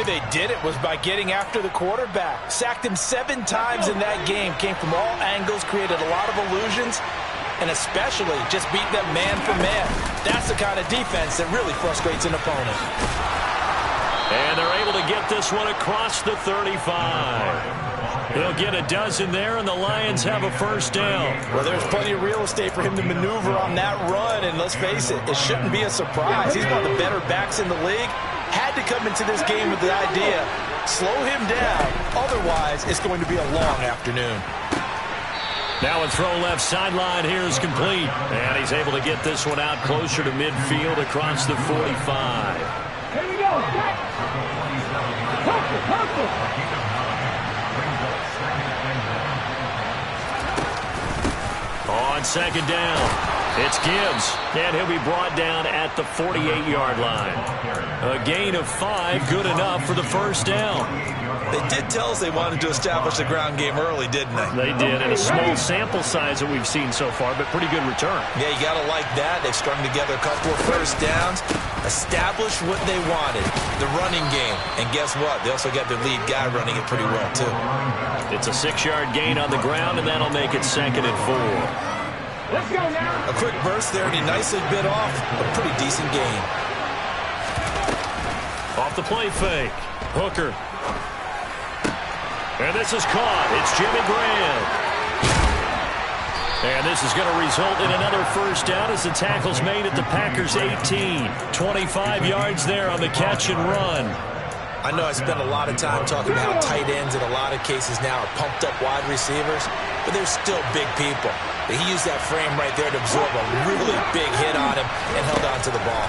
they did it was by getting after the quarterback. Sacked him 7 times in that game. Came from all angles, created a lot of illusions, and especially just beat them man for man. That's the kind of defense that really frustrates an opponent. And they're able to get this one across the 35. He'll get a dozen there, and the Lions have a first down. Well, there's plenty of real estate for him to maneuver on that run, and let's face it, it shouldn't be a surprise. He's one of the better backs in the league. Had to come into this game with the idea, slow him down, otherwise it's going to be a long afternoon. Now a throw left sideline here is complete, and he's able to get this one out closer to midfield across the 45. Here we go. On second down, it's Gibbs, and he'll be brought down at the 48-yard line. A gain of 5, good enough for the first down. They did tell us they wanted to establish the ground game early, didn't they? They did, and a small sample size that we've seen so far, but pretty good return. Yeah, you got to like that. They've strung together a couple of first downs, established what they wanted, the running game. And guess what? They also got their lead guy running it pretty well, too. It's a 6-yard gain on the ground, and that'll make it 2nd and 4. Let's go now. A quick burst there, and he nicely bit off a pretty decent gain. Off the play fake. Hooker. And this is caught. It's Jimmy Graham. And this is going to result in another first down as the tackle's made at the Packers' 18. 25 yards there on the catch and run. I know I spent a lot of time talking about how tight ends in a lot of cases now are pumped up wide receivers, but they're still big people. He used that frame right there to absorb a really big hit on him and held on to the ball.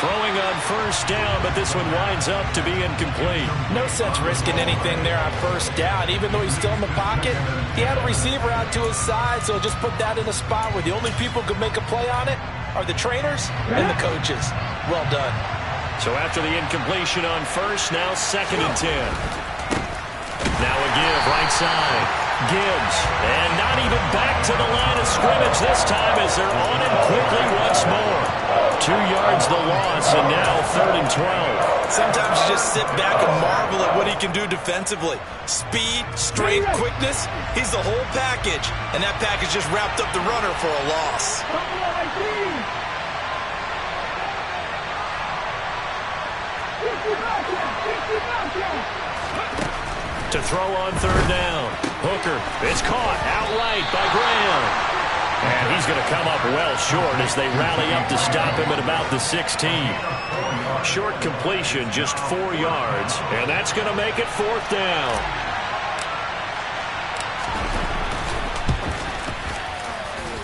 Throwing on first down, but this one winds up to be incomplete. No sense risking anything there on first down. Even though he's still in the pocket, he had a receiver out to his side, so just put that in a spot where the only people who could make a play on it are the trainers and the coaches. Well done. So after the incompletion on first, now 2nd and 10. Now a give, right side. Gibbs, and not even back to the line of scrimmage this time as they're on him quickly once more. 2 yards the loss, and now 3rd and 12. Sometimes you just sit back and marvel at what he can do defensively. Speed, strength, quickness, he's the whole package. And that package just wrapped up the runner for a loss. To throw on 3rd down. Hooker, it's caught outright by Graham. And he's going to come up well short as they rally up to stop him at about the 16. Short completion, just 4 yards. And that's going to make it 4th down.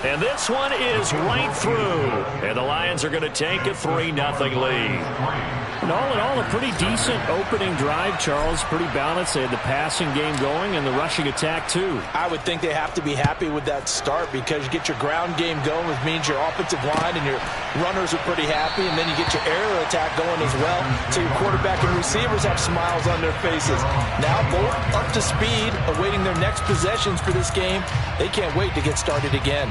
And this one is right through. And the Lions are going to take a 3-0 lead. And all in all, a pretty decent opening drive, Charles. Pretty balanced. They had the passing game going and the rushing attack, too. I would think they have to be happy with that start because you get your ground game going, which means your offensive line and your runners are pretty happy, and then you get your air attack going as well, so your quarterback and receivers have smiles on their faces. Now both up to speed, awaiting their next possessions for this game. They can't wait to get started again.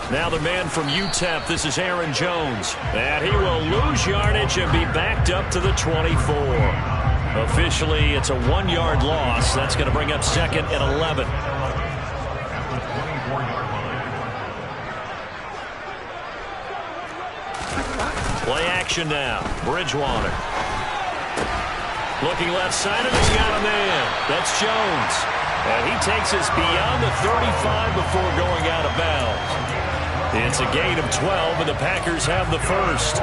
Now the man from UTEP, this is Aaron Jones. And he will lose yardage and be backed up to the 24. Officially, it's a 1-yard loss. That's going to bring up 2nd and 11. Play action now. Bridgewater. Looking left side of he's got a man. That's Jones. And he takes us beyond the 35 before going out of bounds. It's a gain of 12, and the Packers have the first.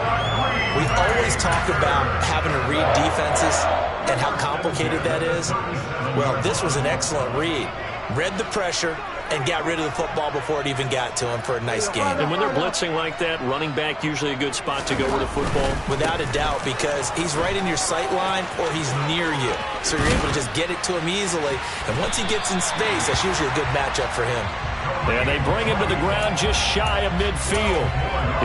We always talk about having to read defenses and how complicated that is. Well, this was an excellent read. Read the pressure and got rid of the football before it even got to him for a nice game. And when they're blitzing like that, running back usually a good spot to go with a football? Without a doubt, because he's right in your sight line or he's near you. So you're able to just get it to him easily. And once he gets in space, that's usually a good matchup for him. And they bring him to the ground just shy of midfield.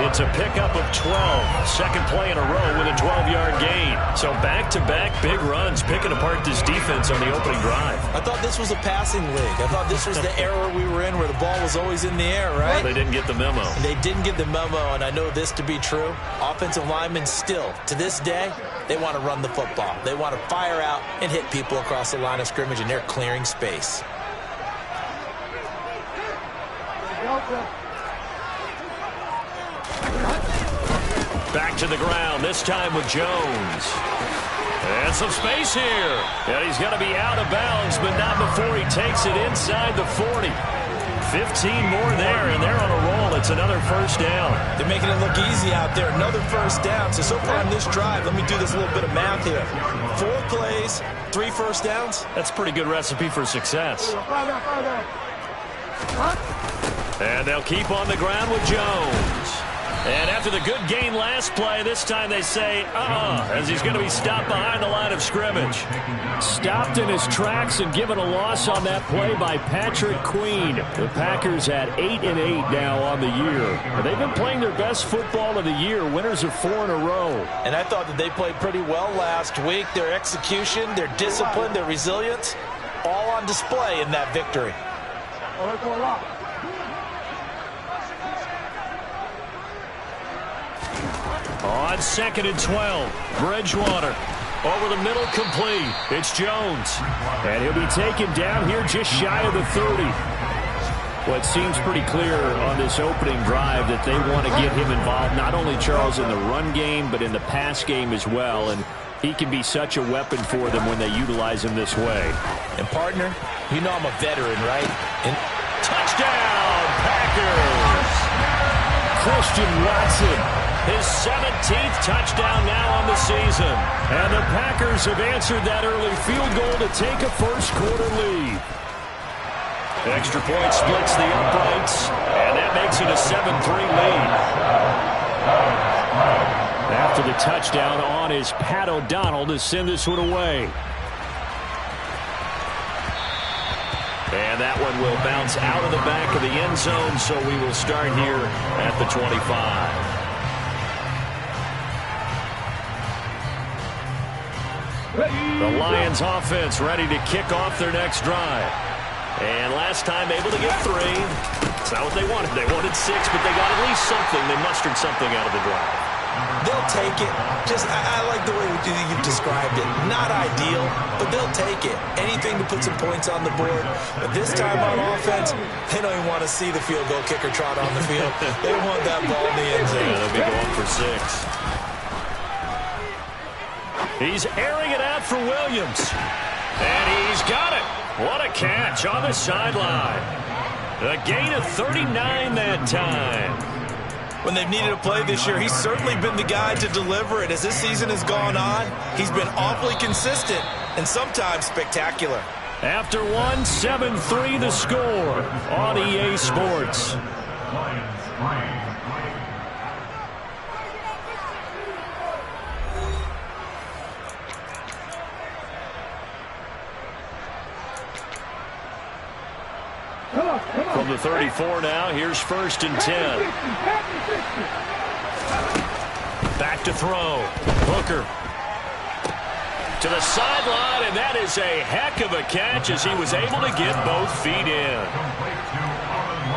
It's a pickup of 12. Second play in a row with a 12-yard gain. So back-to-back big runs, picking apart this defense on the opening drive. I thought this was a passing league. I thought this was the era we were in where the ball was always in the air, right? Well, they didn't get the memo. They didn't get the memo, and I know this to be true. Offensive linemen still, to this day, they want to run the football. They want to fire out and hit people across the line of scrimmage, and they're clearing space. Back to the ground, this time with Jones. And some space here. And he's going to be out of bounds, but not before he takes it inside the 40. 15 more there, and they're on a roll. It's another first down. They're making it look easy out there. Another first down. So far on this drive, let me do this little bit of math here. 4 plays, 3 first downs. That's a pretty good recipe for success. And they'll keep on the ground with Jones. And after the good gain last play, this time they say, as he's going to be stopped behind the line of scrimmage. Stopped in his tracks and given a loss on that play by Patrick Queen. The Packers at 8-8 now on the year. They've been playing their best football of the year, winners of 4 in a row. And I thought that they played pretty well last week. Their execution, their discipline, their resilience, all on display in that victory. On 2nd and 12, Bridgewater over the middle, complete. It's Jones. And he'll be taken down here just shy of the 30. Well, it seems pretty clear on this opening drive that they want to get him involved, not only, Charles, in the run game, but in the pass game as well. And he can be such a weapon for them when they utilize him this way. And, partner, you know I'm a veteran, right? And touchdown, Packers! Christian Watson. His 17th touchdown now on the season. And the Packers have answered that early field goal to take a first-quarter lead. Extra point splits the uprights, and that makes it a 7-3 lead. After the touchdown on is Pat O'Donnell to send this one away. And that one will bounce out of the back of the end zone, so we will start here at the 25. The Lions offense ready to kick off their next drive. And last time able to get 3. It's not what they wanted. They wanted 6, but they got at least something. They mustered something out of the drive. They'll take it. I like the way you've described it. Not ideal, but they'll take it. Anything to put some points on the board. But this time on offense, they don't even want to see the field goal kicker trot on the field. They want that ball in the end zone. Yeah, they'll be going for 6. He's airing it out for Williams. And he's got it. What a catch on the sideline. A gain of 39 that time. When they've needed a play this year, he's certainly been the guy to deliver it. As this season has gone on, he's been awfully consistent and sometimes spectacular. After 7-3 the score on EA Sports. From the 34 now, here's 1st and 10. Back to throw. Hooker to the sideline, and that is a heck of a catch as he was able to get both feet in.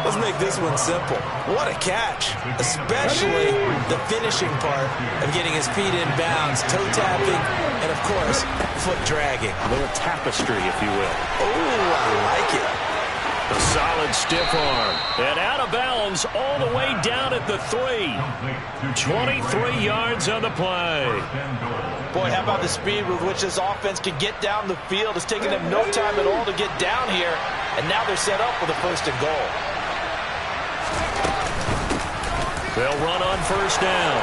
Let's make this one simple. What a catch, especially the finishing part of getting his feet in bounds, toe tapping, and of course, foot dragging. A little tapestry, if you will. Oh, I like it. A solid stiff arm. And out of bounds all the way down at the 3. 23 yards on the play. Boy, how about the speed with which this offense can get down the field? It's taken them no time at all to get down here. And now they're set up with a 1st and goal. They'll run on 1st down.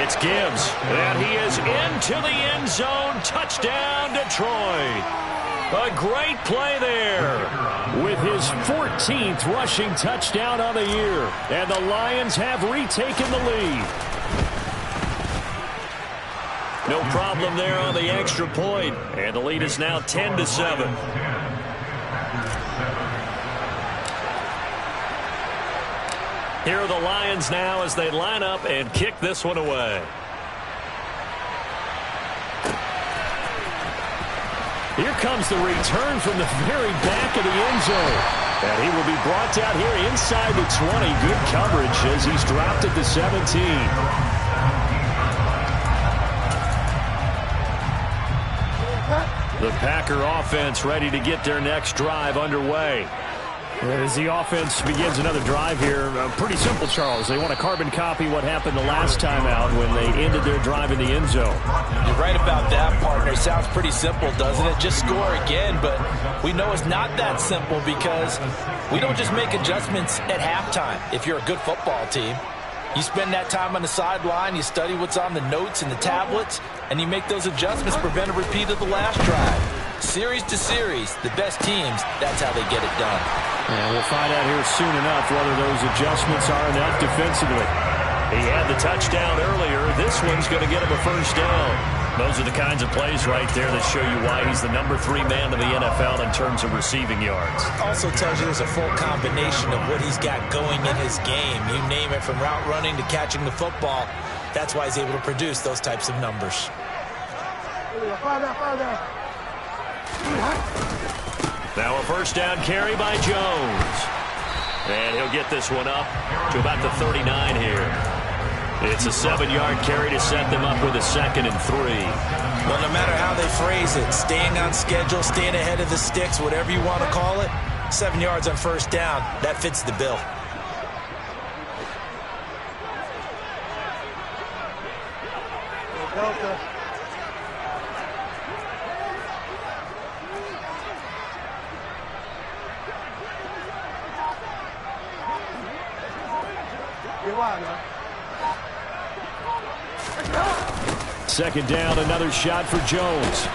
It's Gibbs. And he is into the end zone. Touchdown, Detroit. A great play there with his 14th rushing touchdown on the year. And the Lions have retaken the lead. No problem there on the extra point. And the lead is now 10-7. Here are the Lions now as they line up and kick this one away. Here comes the return from the very back of the end zone. And he will be brought down here inside the 20. Good coverage as he's dropped at the 17. The Packer offense ready to get their next drive underway. As the offense begins another drive here, pretty simple, Charles. They want to carbon copy what happened the last time out when they ended their drive in the end zone. You're right about that, partner. Sounds pretty simple, doesn't it? Just score again, but we know it's not that simple because we don't just make adjustments at halftime if you're a good football team. You spend that time on the sideline, you study what's on the notes and the tablets, and you make those adjustments to prevent a repeat of the last drive. Series to series, the best teams, that's how they get it done. And we'll find out here soon enough whether those adjustments are enough defensively. He had the touchdown earlier. This one's going to get him a first down. Those are the kinds of plays right there that show you why he's the #3 man in the NFL in terms of receiving yards. Also tells you there's a full combination of what he's got going in his game. You name it, from route running to catching the football. That's why he's able to produce those types of numbers. Now a first down carry by Jones. And he'll get this one up to about the 39 here. It's a 7-yard carry to set them up with a 2nd and 3. Well, no matter how they phrase it, staying on schedule, staying ahead of the sticks, whatever you want to call it, 7 yards on first down, that fits the bill. Second down, another shot for Jones.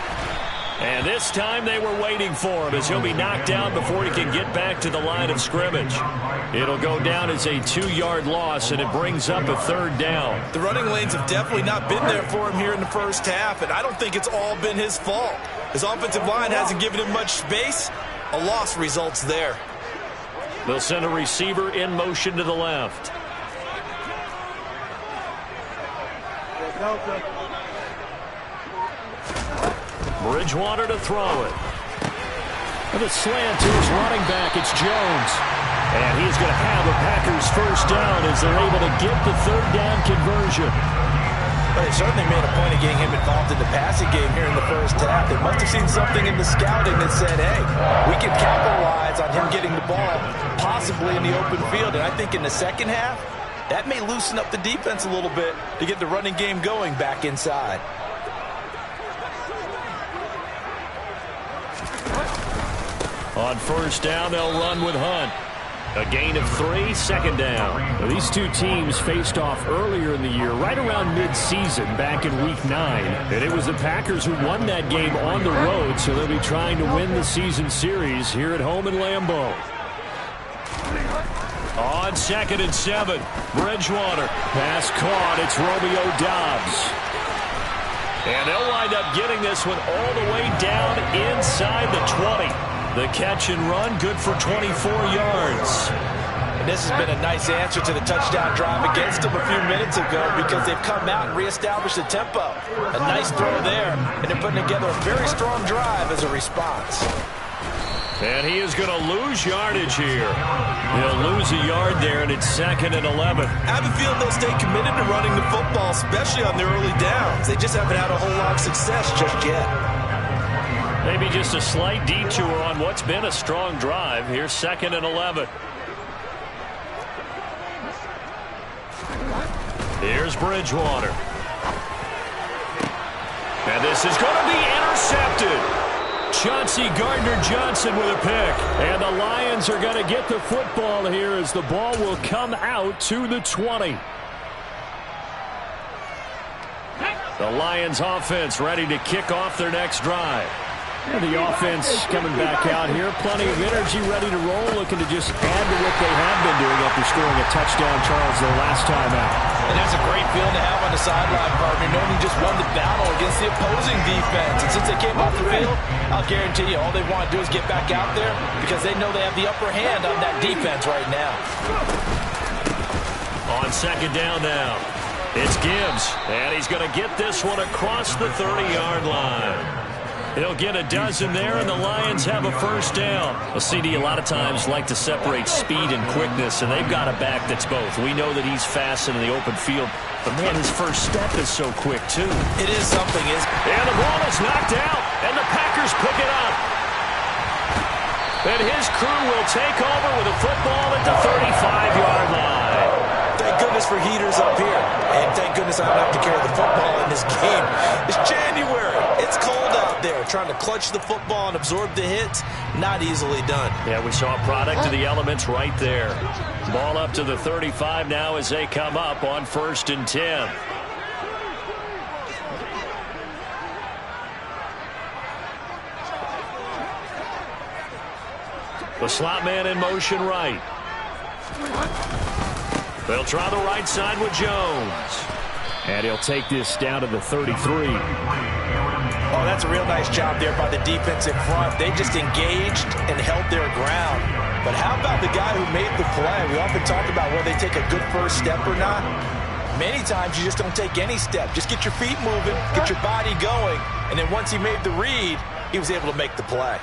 And this time they were waiting for him as he'll be knocked down before he can get back to the line of scrimmage. It'll go down as a 2-yard loss, and it brings up a 3rd down. The running lanes have definitely not been there for him here in the first half, and I don't think it's all been his fault. His offensive line hasn't given him much space. A loss results there. They'll send a receiver in motion to the left. Bridgewater to throw it. With a slant to his running back, it's Jones. And he's going to have the Packers first down as they're able to get the 3rd down conversion. But they certainly made a point of getting him involved in the passing game here in the first half. They must have seen something in the scouting that said, hey, we can capitalize on him getting the ball possibly in the open field. And I think in the second half, that may loosen up the defense a little bit to get the running game going back inside. On first down, they'll run with Hunt. A gain of 3, 2nd down. Now, these two teams faced off earlier in the year, right around mid-season, back in Week 9. And it was the Packers who won that game on the road, so they'll be trying to win the season series here at home in Lambeau. On 2nd and 7, Bridgewater. Pass caught. It's Romeo Doubs. And they'll wind up getting this one all the way down inside the 20. The catch and run, good for 24 yards. And this has been a nice answer to the touchdown drive against them a few minutes ago because they've come out and reestablished the tempo. A nice throw there, and they're putting together a very strong drive as a response. And he is going to lose yardage here. He'll lose a yard there, and it's 2nd and 11. I have a feeling they'll stay committed to running the football, especially on their early downs. They just haven't had a whole lot of success just yet. Maybe just a slight detour on what's been a strong drive. Here's 2nd and 11. Here's Bridgewater. And this is going to be intercepted. Chauncey Gardner-Johnson with a pick. And the Lions are going to get the football here as the ball will come out to the 20. The Lions offense ready to kick off their next drive. And the offense coming back out here. Plenty of energy, ready to roll, looking to just add to what they have been doing after scoring a touchdown, Charles, their last time out. And that's a great feeling to have on the sideline, partner, knowing you just won the battle against the opposing defense. And since they came off the field, I'll guarantee you all they want to do is get back out there because they know they have the upper hand on that defense right now. On second down now, it's Gibbs, and he's going to get this one across the 30-yard line. He'll get a dozen there, and the Lions have a first down. Well, CD, a lot of times like to separate speed and quickness, and they've got a back that's both. We know that he's fast in the open field, but, man, his first step is so quick, too. It is something, And the ball is knocked out, and the Packers pick it up. And his crew will take over with a football at the 35-yard line. Thank goodness for heaters up here. And thank goodness I don't have to carry the football in this game. It's January. It's cold out there. Trying to clutch the football and absorb the hits, not easily done. Yeah, we saw a product of the elements right there. Ball up to the 35 now as they come up on 1st and 10. The slot man in motion right. They'll try the right side with Jones. And he'll take this down to the 33. Oh, that's a real nice job there by the defense in front. They just engaged and held their ground. But how about the guy who made the play? We often talk about whether they take a good first step or not. Many times you just don't take any step. Just get your feet moving, get your body going, and then once he made the read, he was able to make the play.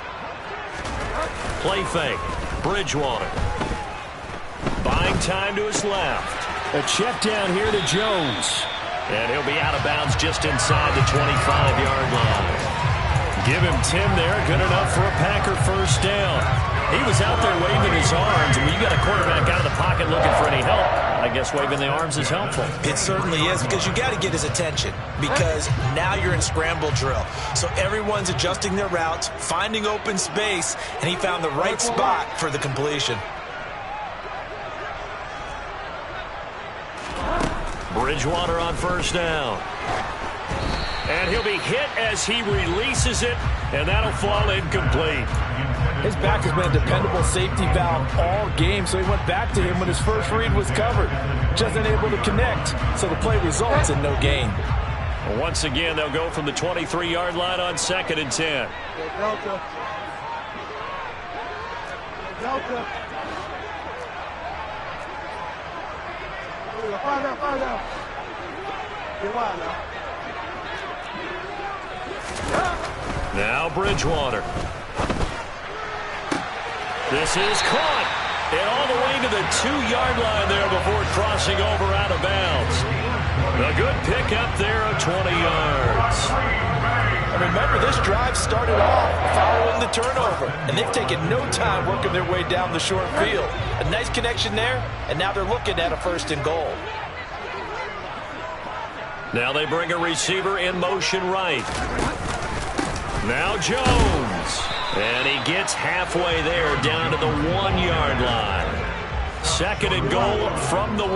Play fake. Bridgewater. Buying time to his left. A check down here to Jones. And he'll be out of bounds just inside the 25-yard line. Give him 10 there. Good enough for a Packer first down. He was out there waving his arms. And when you got a quarterback out of the pocket looking for any help, I guess waving the arms is helpful. It certainly is, because you got to get his attention, because now you're in scramble drill. So everyone's adjusting their routes, finding open space, and he found the right spot for the completion. Bridgewater on first down. And he'll be hit as he releases it, and that'll fall incomplete. His back has been a dependable safety valve all game, so he went back to him when his first read was covered. Just unable to connect, so the play results in no gain. Well, once again, they'll go from the 23-yard line on 2nd and 10. Now Bridgewater. This is caught. And all the way to the 2-yard line there before crossing over out of bounds. A good pickup there of 20 yards. And remember, this drive started off following the turnover, and they've taken no time working their way down the short field. A nice connection there, and now they're looking at a 1st and goal. Now they bring a receiver in motion right. Now Jones. And he gets halfway there down to the 1-yard line. 2nd and goal from the 1.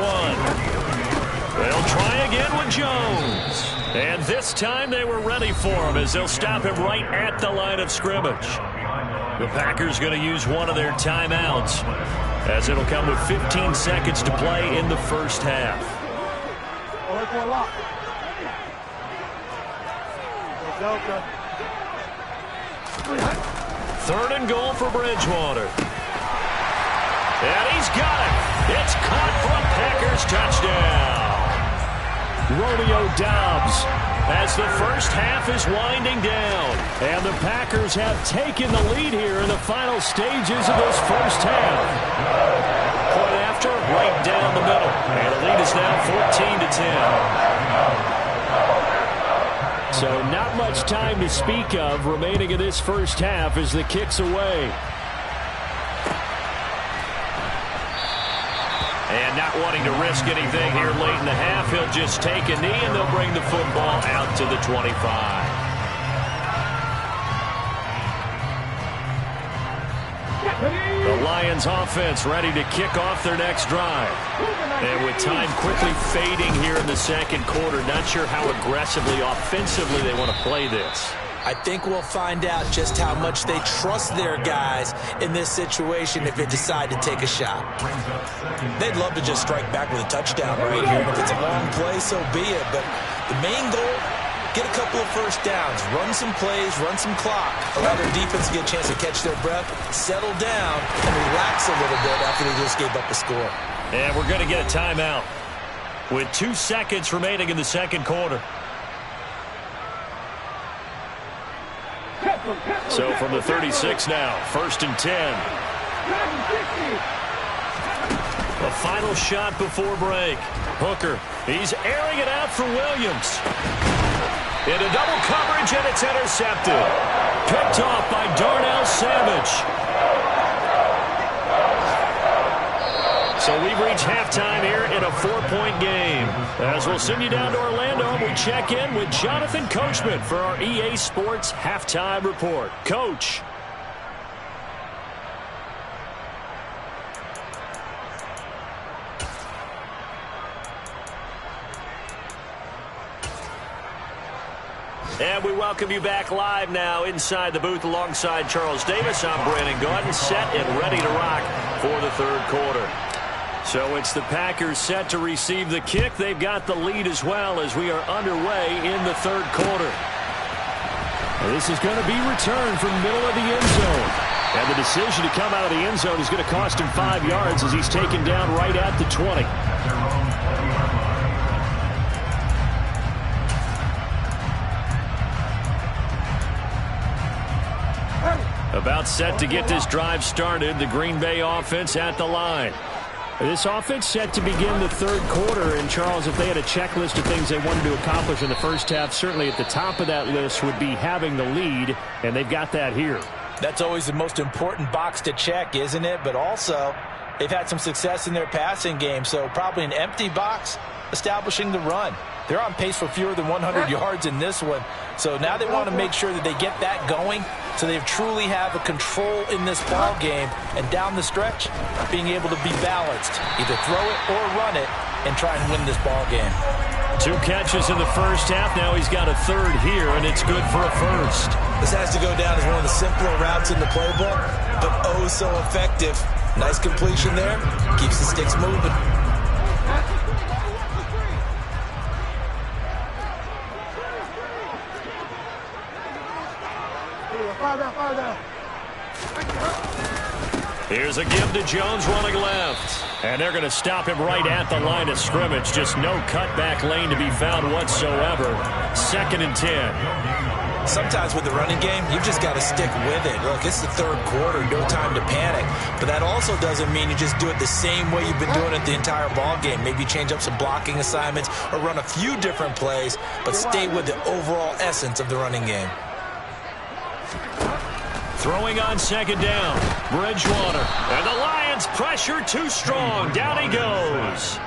They'll try again with Jones. And this time they were ready for him as they'll stop him right at the line of scrimmage. The Packers going to use one of their timeouts as it'll come with 15 seconds to play in the first half. 3rd and goal for Bridgewater. And he's got it. It's caught for a Packers touchdown. Romeo Doubs as the first half is winding down. And the Packers have taken the lead here in the final stages of this first half. Point after, right down the middle. And the lead is now 14-10. So not much time to speak of remaining in this first half as the kick's away. And not wanting to risk anything here late in the half, he'll just take a knee and they'll bring the football out to the 25. The Lions offense ready to kick off their next drive. And with time quickly fading here in the second quarter, not sure how aggressively, offensively they want to play this. I think we'll find out just how much they trust their guys in this situation if they decide to take a shot. They'd love to just strike back with a touchdown right here. And if it's a long play, so be it. But the main goal, get a couple of first downs, run some plays, run some clock, allow their defense to get a chance to catch their breath, settle down, and relax a little bit after they just gave up a score. And we're going to get a timeout with 2 seconds remaining in the second quarter. So from the 36 now, 1st and 10. A final shot before break. Hooker, he's airing it out for Williams. Into double coverage, and it's intercepted. Picked off by Darnell Savage. So we've reached halftime here in a 4-point game. As we'll send you down to Orlando, we check in with Jonathan Coachman for our EA Sports Halftime Report. Coach. And we welcome you back live now inside the booth alongside Charles Davis. I'm Brandon Gaudin, set and ready to rock for the third quarter. So it's the Packers set to receive the kick. They've got the lead as well as we are underway in the third quarter. This is going to be returned from the middle of the end zone. And the decision to come out of the end zone is going to cost him 5 yards as he's taken down right at the 20. About set to get this drive started, the Green Bay offense at the line. This offense set to begin the third quarter, and Charles, if they had a checklist of things they wanted to accomplish in the first half, certainly at the top of that list would be having the lead, and they've got that here. That's always the most important box to check, isn't it? But also, they've had some success in their passing game, so probably an empty box establishing the run. They're on pace for fewer than 100 yards in this one, so now they want to make sure that they get that going so they truly have a control in this ball game, and down the stretch, being able to be balanced, either throw it or run it, and try and win this ball game. 2 catches in the first half. Now he's got a third here, and it's good for a first. This has to go down as one of the simpler routes in the playbook, but oh so effective. Nice completion there. Keeps the sticks moving. Here's a give to Jones running left. And they're going to stop him right at the line of scrimmage. Just no cutback lane to be found whatsoever. 2nd and 10. Sometimes with the running game, you've just got to stick with it. Look, it's the third quarter, no time to panic. But that also doesn't mean you just do it the same way you've been doing it the entire ball game. Maybe change up some blocking assignments or run a few different plays, but stay with the overall essence of the running game. Throwing on 2nd down. Bridgewater. And the Lions pressure too strong. Down he goes.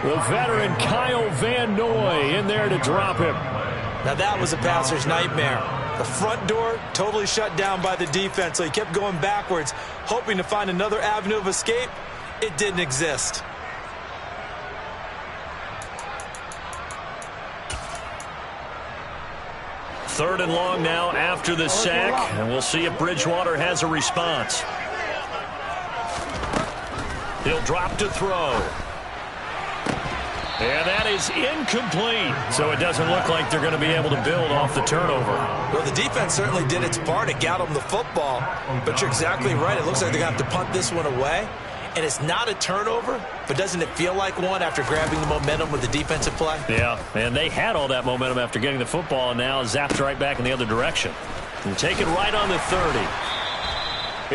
The veteran Kyle Van Noy in there to drop him. Now that was a passer's nightmare. The front door totally shut down by the defense, so he kept going backwards, hoping to find another avenue of escape. It didn't exist. Third and long now after the sack, and we'll see if Bridgewater has a response. He'll drop to throw. And that is incomplete. So it doesn't look like they're going to be able to build off the turnover. Well, the defense certainly did its part. It got them the football. But you're exactly right. It looks like they're going to have to punt this one away. And it's not a turnover, but doesn't it feel like one after grabbing the momentum with the defensive play? Yeah, and they had all that momentum after getting the football, and now zapped right back in the other direction. And take it right on the 30.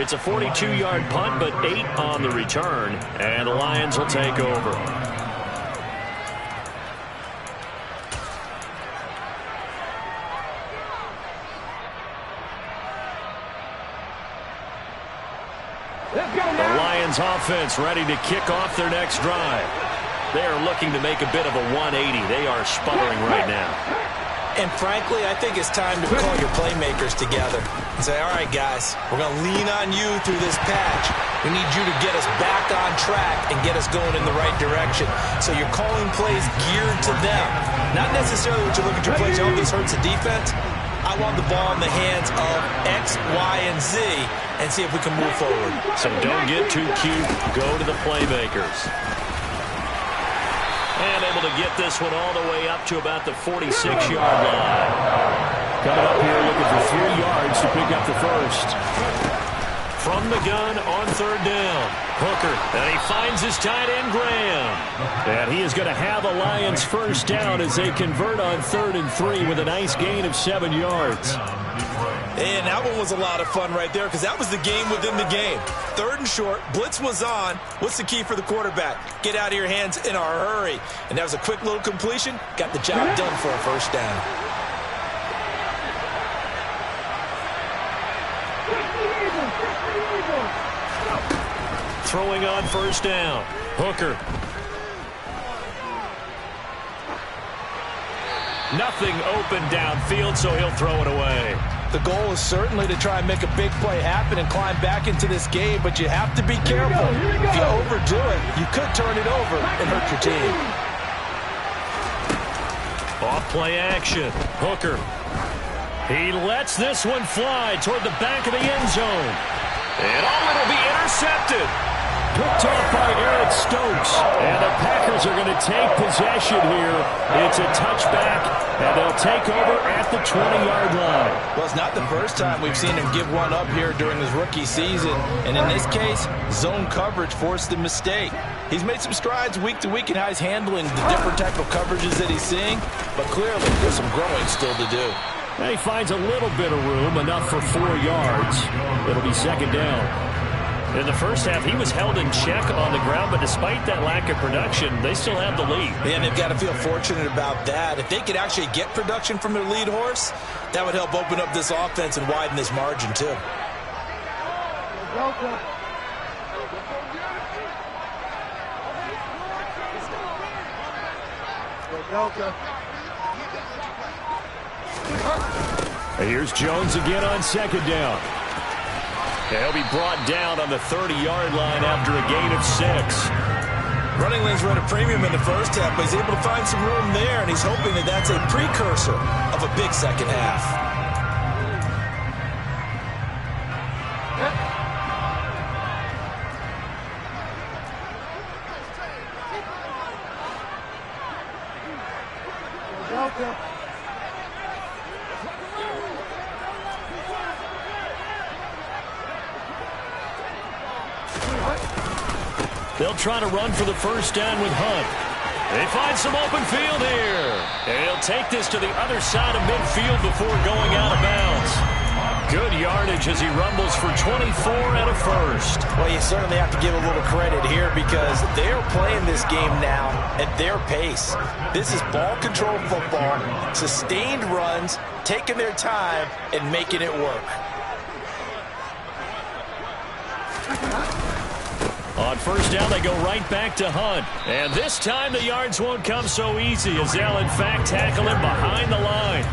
It's a 42-yard punt, but 8 on the return, and the Lions will take over. The Lions offense ready to kick off their next drive. They are looking to make a bit of a 180. They are sputtering right now. And frankly, I think it's time to call your playmakers together and say, all right, guys, we're going to lean on you through this patch. We need you to get us back on track and get us going in the right direction. So you're calling plays geared to them. Not necessarily what you look at your plays, oh, this hurts the defense. I want the ball in the hands of X, Y, and Z and see if we can move forward. So don't get too cute. Go to the playmakers. And able to get this one all the way up to about the 46-yard line. Coming up here looking for 3 yards to pick up the first. From the gun on third down. Hooker, and he finds his tight end, Graham. And he is going to have a Lions first down as they convert on 3rd and 3 with a nice gain of 7 yards. And that one was a lot of fun right there because that was the game within the game. 3rd and short, blitz was on. What's the key for the quarterback? Get out of your hands in a hurry. And that was a quick little completion. Got the job done for a first down. Throwing on first down. Hooker. Nothing open downfield, so he'll throw it away. The goal is certainly to try and make a big play happen and climb back into this game, but you have to be careful. If you overdo it, you could turn it over and hurt your team. Off play action. Hooker. He lets this one fly toward the back of the end zone. And it'll be intercepted. Picked off by Eric Stokes. And the Packers are going to take possession here. It's a touchback, and they'll take over at the 20-yard line. Well, it's not the first time we've seen him give one up here during his rookie season. And in this case, zone coverage forced the mistake. He's made some strides week to week in how he's handling the different type of coverages that he's seeing. But clearly, there's some growing still to do. And he finds a little bit of room, enough for 4 yards. It'll be 2nd down. In the first half, he was held in check on the ground, but despite that lack of production, they still have the lead. And they've got to feel fortunate about that. If they could actually get production from their lead horse, that would help open up this offense and widen this margin, too. Here's Jones again on 2nd down. He'll be brought down on the 30-yard line after a gain of 6. Running lanes were at a premium in the first half, but he's able to find some room there, and he's hoping that that's a precursor of a big second half. They'll try to run for the first down with Hunt. They find some open field here. And he'll take this to the other side of midfield before going out of bounds. Good yardage as he rumbles for 24 and a first. Well, you certainly have to give a little credit here because they're playing this game now at their pace. This is ball control football, sustained runs, taking their time, and making it work. On first down, they go right back to Hunt. And this time, the yards won't come so easy as they'll, in fact, tackle him behind the line.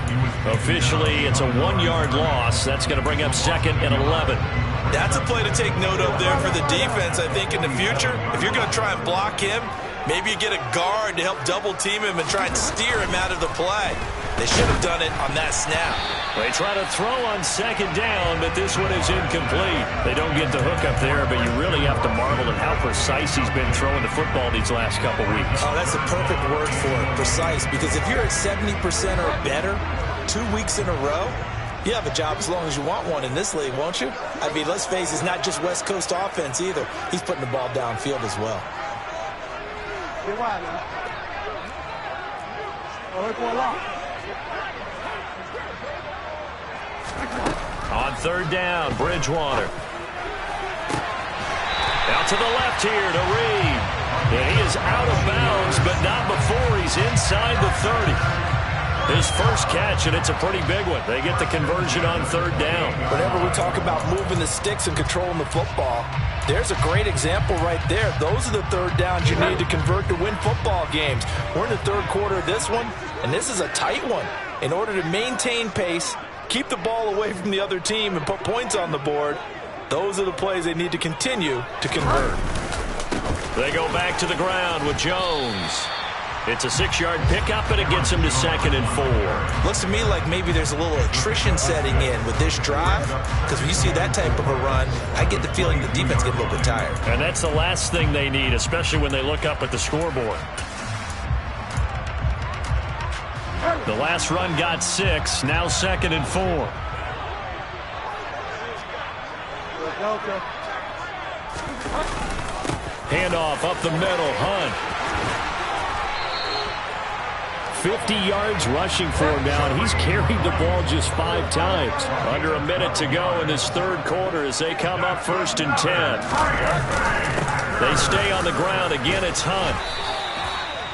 Officially, it's a 1-yard loss. That's going to bring up 2nd and 11. That's a play to take note of there for the defense, I think, in the future. If you're going to try and block him, maybe you get a guard to help double-team him and try and steer him out of the play. They should have done it on that snap. They try to throw on 2nd down, but this one is incomplete. They don't get the hook up there, but you really have to marvel at how precise he's been throwing the football these last couple weeks. Oh, that's the perfect word for it, precise, because if you're at 70% or better 2 weeks in a row, you have a job as long as you want one in this league, won't you? I mean, let's face it, it's not just West Coast offense either. He's putting the ball downfield as well. On 3rd down, Bridgewater. Out to the left here to Reed. And he is out of bounds, but not before he's inside the 30. His first catch, and it's a pretty big one. They get the conversion on 3rd down. Whenever we talk about moving the sticks and controlling the football, there's a great example right there. Those are the 3rd downs you need to convert to win football games. We're in the 3rd quarter of this one, and this is a tight one. In order to maintain pace, keep the ball away from the other team, and put points on the board, those are the plays they need to continue to convert. They go back to the ground with Jones. It's a 6-yard pickup, and it gets him to 2nd and 4. Looks to me like maybe there's a little attrition setting in with this drive, because when you see that type of a run, I get the feeling the defense gets a little bit tired. And that's the last thing they need, especially when they look up at the scoreboard. The last run got 6, now 2nd and 4. Handoff up the middle, Hunt. 50 yards rushing for him now, and he's carried the ball just 5 times. Under a minute to go in this third quarter as they come up 1st and 10. They stay on the ground. Again, it's Hunt.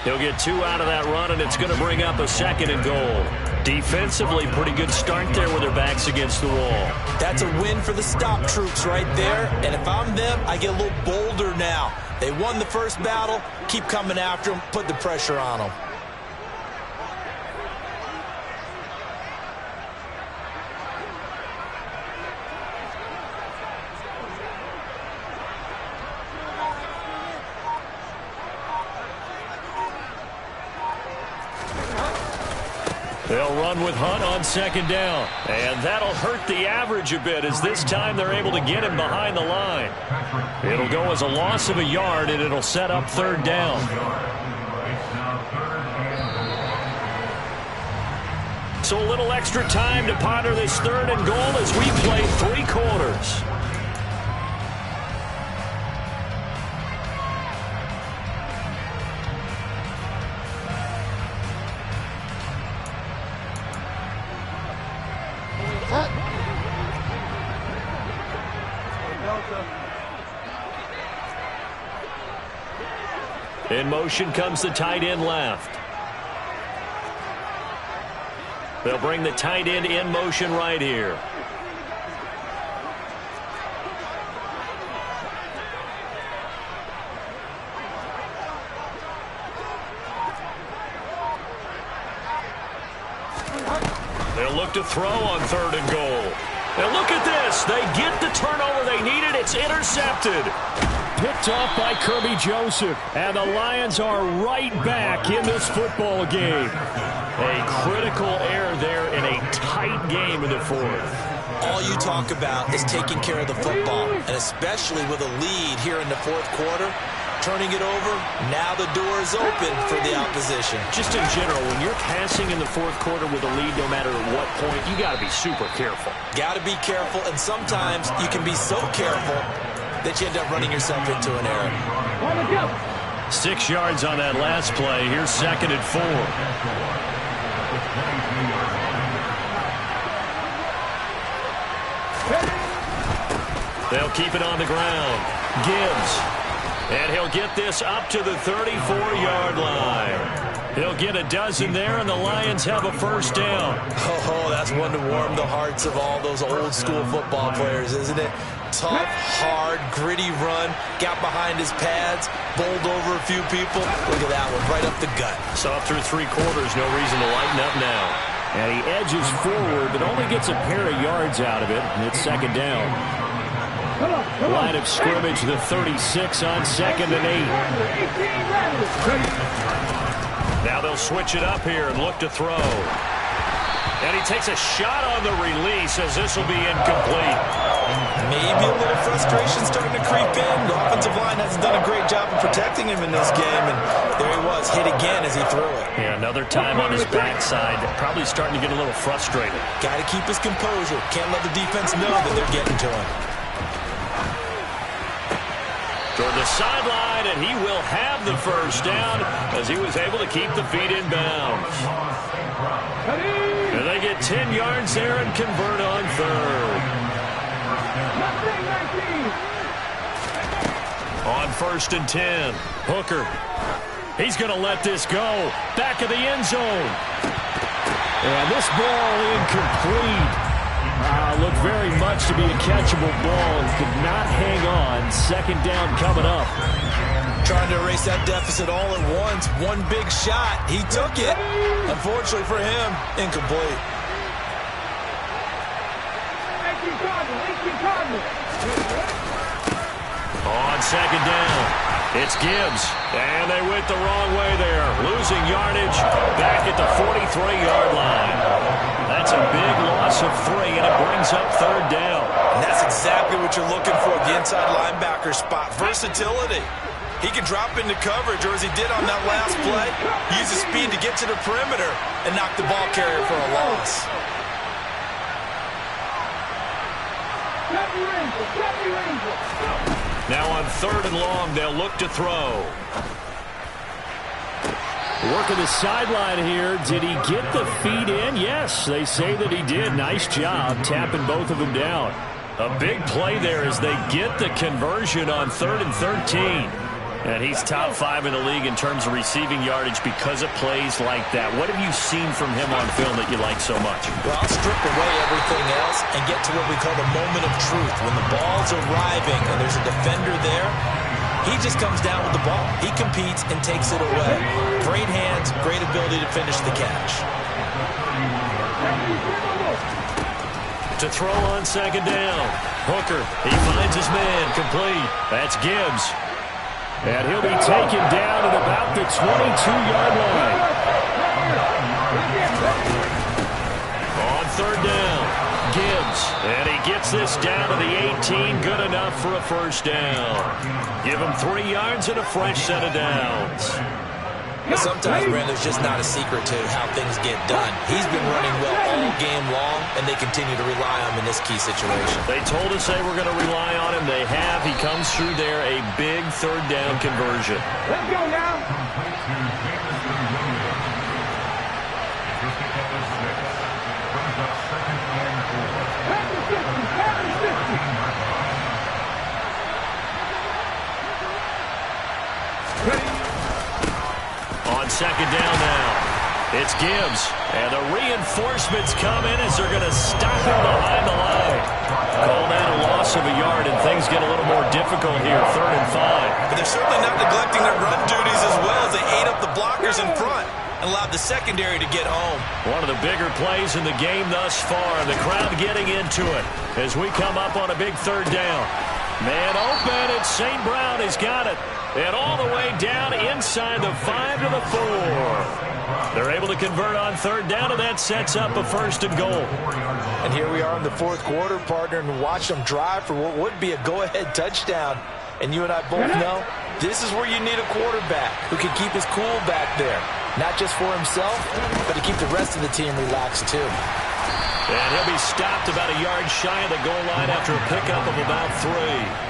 He'll get 2 out of that run, and it's going to bring up a 2nd and goal. Defensively, pretty good start there with their backs against the wall. That's a win for the stop troops right there, and if I'm them, I get a little bolder now. They won the first battle. Keep coming after them. Put the pressure on them. They'll run with Hunt on 2nd down. And that'll hurt the average a bit as this time they're able to get him behind the line. It'll go as a loss of a yard, and it'll set up 3rd down. So a little extra time to ponder this 3rd and goal as we play 3 quarters. In motion comes the tight end left. They'll bring the tight end in motion right here. They'll look to throw on 3rd and goal. And look at this. They get the turnover they needed. It's intercepted. Picked off by Kirby Joseph. And the Lions are right back in this football game. A critical error there in a tight game in the 4th. All you talk about is taking care of the football, and especially with a lead here in the 4th quarter. Turning it over, now the door is open for the opposition. Just in general, when you're passing in the 4th quarter with a lead, no matter at what point, you got to be super careful. Got to be careful, and sometimes you can be so careful that you end up running yourself into an error. 6 yards on that last play. Here's 2nd and 4. They'll keep it on the ground. Gibbs. And he'll get this up to the 34-yard line. He'll get a dozen there, and the Lions have a 1st down. Oh, that's one to warm the hearts of all those old-school football players, isn't it? Tough, hard, gritty run. Got behind his pads, bowled over a few people. Look at that one, right up the gut. So up through 3 quarters, no reason to lighten up now. And he edges forward, but only gets a pair of yards out of it, and it's 2nd down. Line of scrimmage, the 36 on 2nd and 8. Now they'll switch it up here and look to throw. And he takes a shot on the release as this will be incomplete. Maybe a little frustration starting to creep in. The offensive line hasn't done a great job of protecting him in this game, and there he was, hit again as he threw it. Yeah, another time on his backside, probably starting to get a little frustrated. Got to keep his composure. Can't let the defense know that they're getting to him. Toward the sideline, and he will have the 1st down as he was able to keep the feet in bounds. And they get 10 yards there and convert on 3rd. On 1st and 10, Hooker. He's going to let this go. Back of the end zone. And this ball incomplete. Looked very much to be a catchable ball and could not hang on. 2nd down coming up. Trying to erase that deficit all at once. One big shot. He took it. Unfortunately for him, incomplete. On 2nd down. It's Gibbs, and they went the wrong way there, losing yardage back at the 43-yard line. That's a big loss of 3, and it brings up third down. And that's exactly what you're looking for at the inside linebacker spot, versatility. He can drop into coverage, or as he did on that last play, use his speed to get to the perimeter and knock the ball carrier for a loss. Now on 3rd and long, they'll look to throw. Working the sideline here. Did he get the feet in? Yes, they say that he did. Nice job tapping both of them down. A big play there as they get the conversion on 3rd and 13. And he's top 5 in the league in terms of receiving yardage because of plays like that. What have you seen from him on film that you like so much? Well, I'll strip away everything else and get to what we call the moment of truth. When the ball's arriving and there's a defender there, he just comes down with the ball. He competes and takes it away. Great hands, great ability to finish the catch. To throw on 2nd down. Hooker, he finds his man, complete. That's Gibbs. And he'll be taken down at about the 22-yard line. On 3rd down, Gibbs. And he gets this down to the 18. Good enough for a first down. Give him 3 yards and a fresh set of downs. Sometimes, Brand, there's just not a secret to how things get done. He's been running well all game long, and they continue to rely on him in this key situation. They told us they were going to rely on him. They have. He comes through there, a big 3rd down conversion. Let's go now. On 2nd down now, it's Gibbs. And the reinforcements come in as they're going to stop him behind the line. Call that a loss of a yard, and things get a little more difficult here, 3rd and 5. But they're certainly not neglecting their run duties as well as they ate up the blockers in front and allowed the secondary to get home. One of the bigger plays in the game thus far. The crowd getting into it as we come up on a big 3rd down. Man open, it's St. Brown. He's got it. And all the way down inside the 5 to the 4. They're able to convert on 3rd down, and that sets up a 1st and goal. And here we are in the 4th quarter, partner, and watch them drive for what would be a go-ahead touchdown. And you and I both know this is where you need a quarterback who can keep his cool back there. Not just for himself, but to keep the rest of the team relaxed, too. And he'll be stopped about a yard shy of the goal line after a pickup of about 3.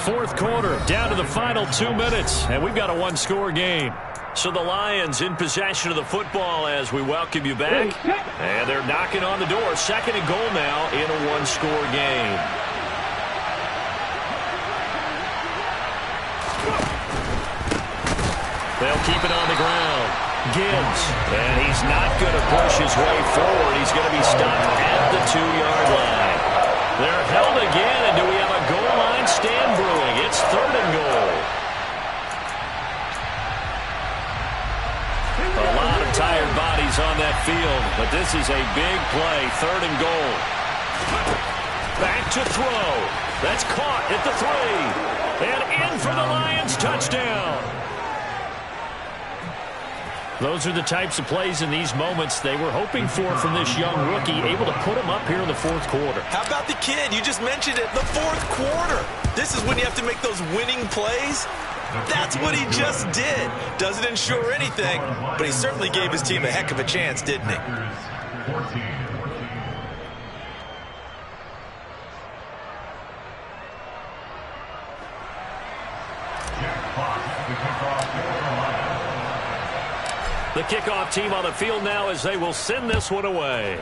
4th quarter, down to the final 2 minutes, and we've got a 1-score game. So the Lions in possession of the football as we welcome you back. And they're knocking on the door. 2nd and goal now in a 1-score game. They'll keep it on the ground. Gibbs, and he's not going to push his way forward. He's going to be stopped at the 2-yard line. They're held again, and do we have a goal line stand brewing? It's 3rd and goal. A lot of tired bodies on that field, but this is a big play. 3rd and goal. Back to throw. That's caught at the 3. And in for the Lions touchdown. Those are the types of plays in these moments they were hoping for from this young rookie, able to put him up here in the 4th quarter. How about the kid? You just mentioned it, the 4th quarter. This is when you have to make those winning plays. That's what he just did. Doesn't ensure anything, but he certainly gave his team a heck of a chance, didn't he? The kickoff team on the field now as they will send this one away.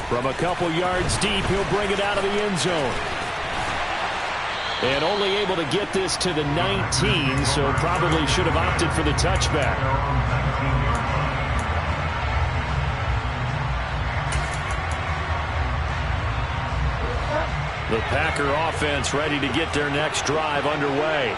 From a couple yards deep, he'll bring it out of the end zone. And only able to get this to the 19, so probably should have opted for the touchback. The Packer offense ready to get their next drive underway.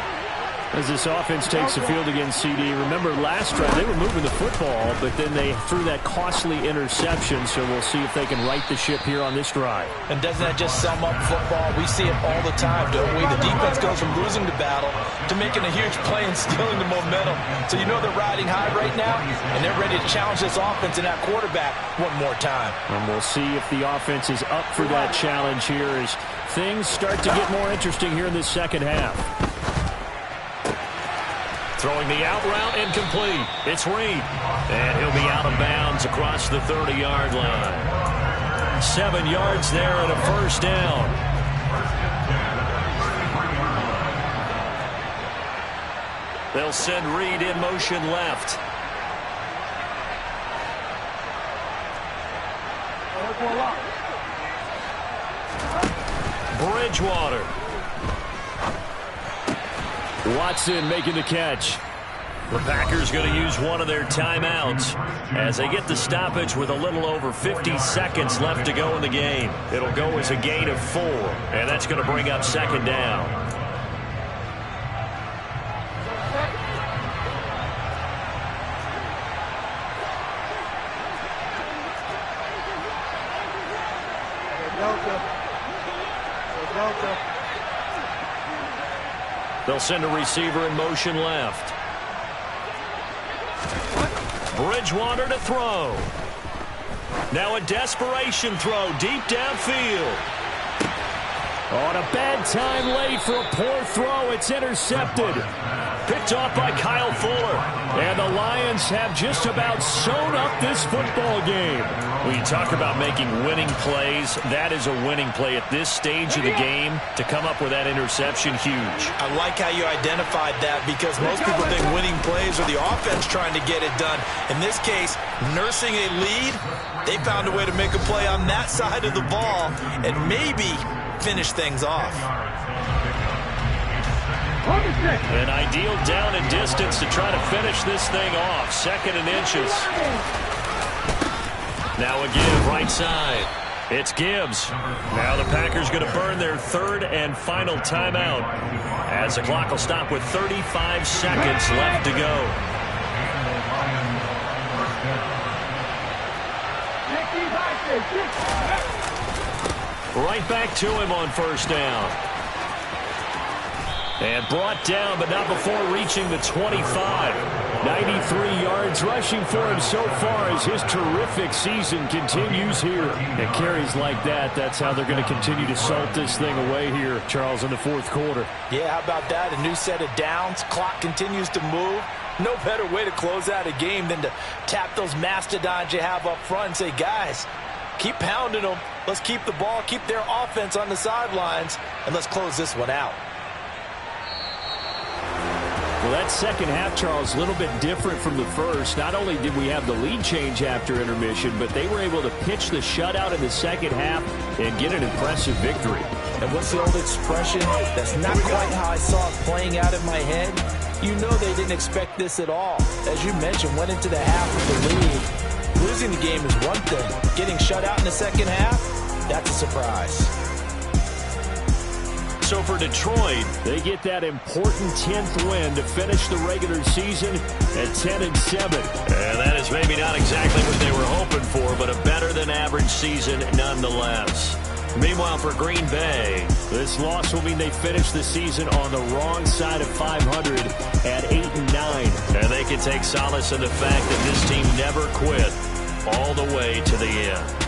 As this offense takes the field against CD, remember last drive they were moving the football, but then they threw that costly interception, so we'll see if they can right the ship here on this drive. And doesn't that just sum up football? We see it all the time, don't we? The defense goes from losing the battle to making a huge play and stealing the momentum. So you know they're riding high right now, and they're ready to challenge this offense and that quarterback one more time. And we'll see if the offense is up for that challenge here as things start to get more interesting here in this second half. Throwing the out route, incomplete. It's Reed. And he'll be out of bounds across the 30-yard line. 7 yards there and a first down. They'll send Reed in motion left. Bridgewater. Watson making the catch. The Packers going to use one of their timeouts as they get the stoppage with a little over 50 seconds left to go in the game. It'll go as a gain of 4, and that's going to bring up second down. They'll send a receiver in motion left. Bridgewater to throw. Now a desperation throw deep downfield. On a bad time late for a poor throw. It's intercepted. Picked off by Kyle Fuller. And the Lions have just about sewn up this football game. When you talk about making winning plays, that is a winning play at this stage of the game. To come up with that interception, huge. I like how you identified that because most people think winning plays are the offense trying to get it done. In this case, nursing a lead, they found a way to make a play on that side of the ball and maybe finish things off. An ideal down and distance to try to finish this thing off. 2nd and inches. Now a give right side. It's Gibbs. Now the Packers going to burn their 3rd and final timeout as the clock will stop with 35 seconds left to go. Right back to him on first down. And brought down, but not before reaching the 25. 93 yards rushing for him so far as his terrific season continues here. And carries like that, that's how they're going to continue to salt this thing away here, Charles, in the 4th quarter. Yeah, how about that? A new set of downs. Clock continues to move. No better way to close out a game than to tap those mastodons you have up front and say, guys, keep pounding them. Let's keep the ball, keep their offense on the sidelines, and let's close this one out. Well, that second half, Charles, a little bit different from the first. Not only did we have the lead change after intermission, but they were able to pitch the shutout in the second half and get an impressive victory. And what's the old expression? That's not quite how I saw it playing out in my head. You know they didn't expect this at all. As you mentioned, went into the half with the lead. Losing the game is one thing. Getting shut out in the second half, that's a surprise. So for Detroit, they get that important 10th win to finish the regular season at 10-7. And that is maybe not exactly what they were hoping for, but a better than average season nonetheless. Meanwhile, for Green Bay, this loss will mean they finish the season on the wrong side of 500 at 8-9. And they can take solace in the fact that this team never quit all the way to the end.